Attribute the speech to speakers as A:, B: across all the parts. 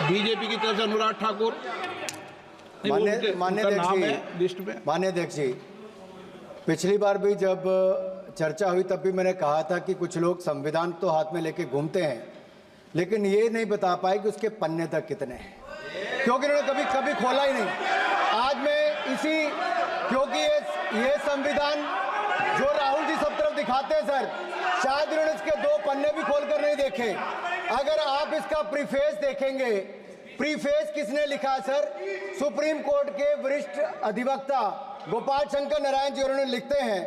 A: BJP की तरफ से अनुराग ठाकुर।
B: मान्य अध्यक्ष जी, पिछली बार भी जब चर्चा हुई तब भी मैंने कहा था कि कुछ लोग संविधान तो हाथ में लेके घूमते हैं, लेकिन ये नहीं बता पाए कि उसके पन्ने तक कितने हैं, क्योंकि उन्होंने कभी खोला ही नहीं। आज मैं क्योंकि ये संविधान जो राहुल जी सब तरफ दिखाते हैं सर, शायद उन्होंने इसके 2 पन्ने भी खोलकर नहीं देखे। अगर आप इसका प्रीफेस देखेंगे, प्रीफेस किसने लिखा है सर? सुप्रीम कोर्ट के वरिष्ठ अधिवक्ता गोपाल शंकर नारायण जी। उन्होंने लिखते हैं,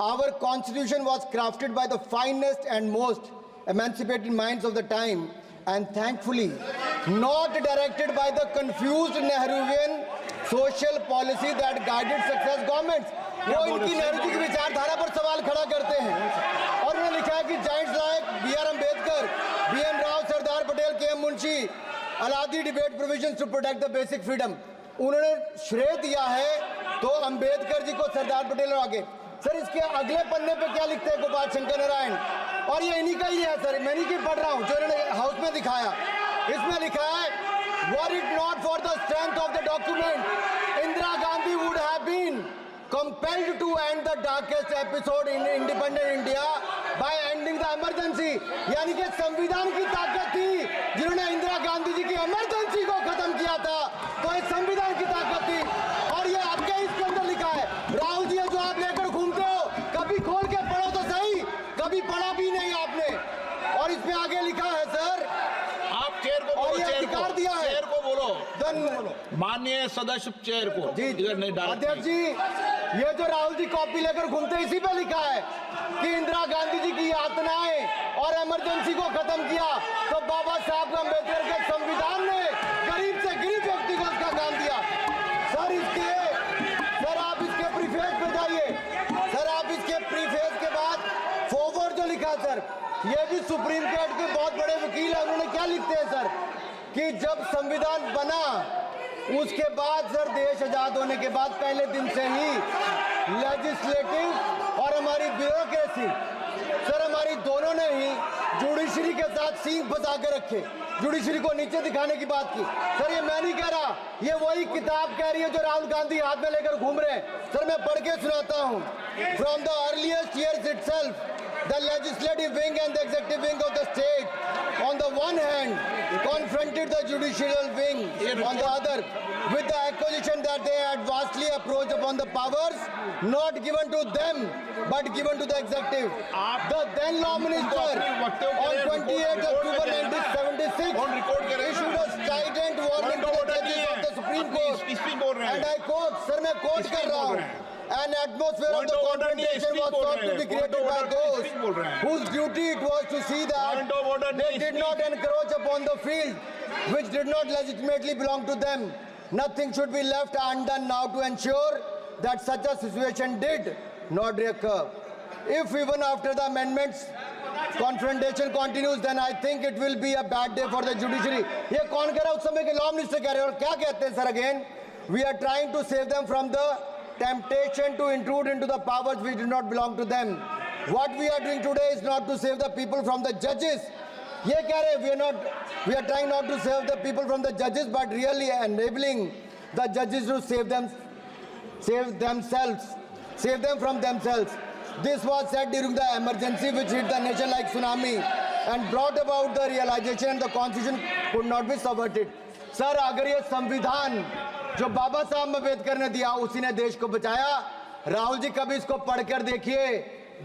B: our constitution was crafted by the finest and most emancipated minds of the time and thankfully not directed by the confused Nehruvian social policy that guided success governments। वो इनकी नेहरू जी की विचारधारा पर सवाल खड़ा करते हैं और उन्होंने लिखा है कि giants like B.R. Ambedkar, B.N. Rao, Sardar Patel, K.M. Munshi Alladi debate provisions to protect the basic freedom. उन्होंने श्रेय दिया है तो अम्बेडकर जी को, सरदार पटेल और आगे। सर इसके अगले पन्ने पे क्या लिखते हैं गोपाल शंकर नारायण, और ये इन्हीं का ही है सर, मैं नहीं पढ़ रहा हूँ, जो इन्होंने हाउस में दिखाया। इसमें लिखा है, were it not for the strength of the document Indira Gandhi would have been compelled to end the darkest episode in independent India by ending the emergency. यानी कि संविधान की ताकत थी, जिन्होंने इंदिरा गांधी जी की इमरजेंसी को खत्म किया था, तो इस संविधान की ताकत थी। और ये आपके इसके अंदर लिखा है, राहुल जी जो आप लेकर घूमते हो, कभी खोल के पढ़ो तो सही, कभी पढ़ा भी नहीं आपने। और इसमें आगे लिखा है सर,
A: आप चेयर को बोलो,
B: अधिकार दिया है,
A: चेयर को बोलो, माननीय सदस्य चेयर को।
B: जी अध्यक्ष जी, ये जो राहुल जी कॉपी लेकर घूमते, इसी पे लिखा है कि इंदिरा गांधी जी की यातनाएं और इमरजेंसी को खत्म किया, तो बाबा साहब अम्बेडकर के संविधान ने गरीब से गरीब व्यक्ति को उसका काम दिया। सर आप इसके प्रीफेस पे जाइए, सर आप इसके प्रीफेस के बाद फॉरवर्ड जो लिखा सर, ये भी सुप्रीम कोर्ट के बहुत बड़े वकील है, उन्होंने क्या लिखते हैं सर कि जब संविधान बना उसके बाद सर, देश आजाद होने के बाद पहले दिन से ही लेजिस्लेटिव और हमारी ब्यूरोक्रेसी सर, हमारी दोनों ने ही जुडिशरी के साथ सींग फंसा के रखे, जुडिशरी को नीचे दिखाने की बात की। सर ये मैं नहीं कह रहा, ये वही किताब कह रही है जो राहुल गांधी हाथ में लेकर घूम रहे हैं। सर मैं पढ़ के सुनाता हूँ, from the earliest years itself the legislative wing and the executive wing of the state on the one hand confronted the judicial wing on the other with the accusation that they had vastly approached upon the powers not given to them but given to the executive. The then law minister on 28 October 1976 issued a strident warning to the judges of the Supreme Court, and I quote, sir मैं quote कर रहा हूँ, an atmosphere of the confrontation was thought to be created by those whose duty it was to see that they did not encroach upon the field which did not legitimately belong to them. Nothing should be left undone now to ensure that such a situation did not recur. If even after the amendments confrontation continues, then I think it will be a bad day for the judiciary. ये कौन कह रहा है? उस समय के law minister कह रहे हैं, और क्या कहते हैं sir again? We are trying to save them from the temptation to intrude into the powers which do not belong to them. What we are doing today is not to save the people from the judges. ये कह रहे हैं, we are trying not to save the people from the judges, but really enabling the judges to save them from themselves. This was said during the emergency which hit the nation like tsunami and brought about the realization and the constitution could not be subverted. Sir, अगर ये संविधान जो बाबा साहब अम्बेडकर ने दिया उसी ने देश को बचाया। राहुल जी कभी इसको पढ़कर देखिए,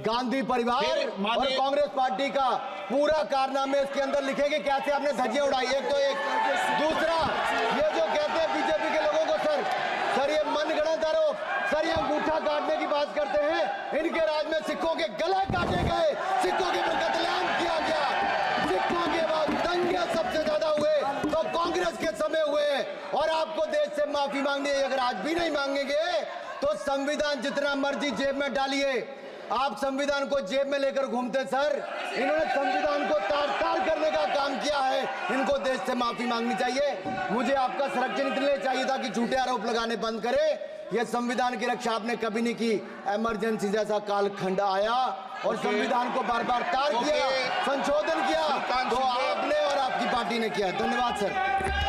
B: गांधी परिवार और कांग्रेस पार्टी का पूरा कारनामे इसके अंदर लिखेंगे, कैसे आपने धज्जियां उड़ाई। एक तो एक, दूसरा ये जो कहते हैं बीजेपी के लोगों को सर ये मनगढ़ंत आरोप, सर ये अंगूठा काटने की बात करते हैं, इनके राज में सिखों के गले काटे गए, सिखों के पर कत्लेआम किया गया, सिखों के बाद दंगे सबसे ज्यादा हुए तो कांग्रेस के समय हुए, और आपको देश से माफी मांगनी है। अगर आज भी नहीं मांगेंगे तो संविधान जितना मर्जी जेब में डालिए, आप संविधान को जेब में लेकर घूमते सर। इन्होंने संविधान को तार-तार करने का काम किया है, इनको देश से माफी मांगनी चाहिए। मुझे आपका संरक्षण इसलिए चाहिए था कि झूठे आरोप लगाने बंद करें। यह संविधान की रक्षा आपने कभी नहीं की। इमरजेंसी जैसा कालखंड आया और संविधान को बार बार तार किया, संशोधन किया, तो आपने और आपकी पार्टी ने किया। धन्यवाद सर।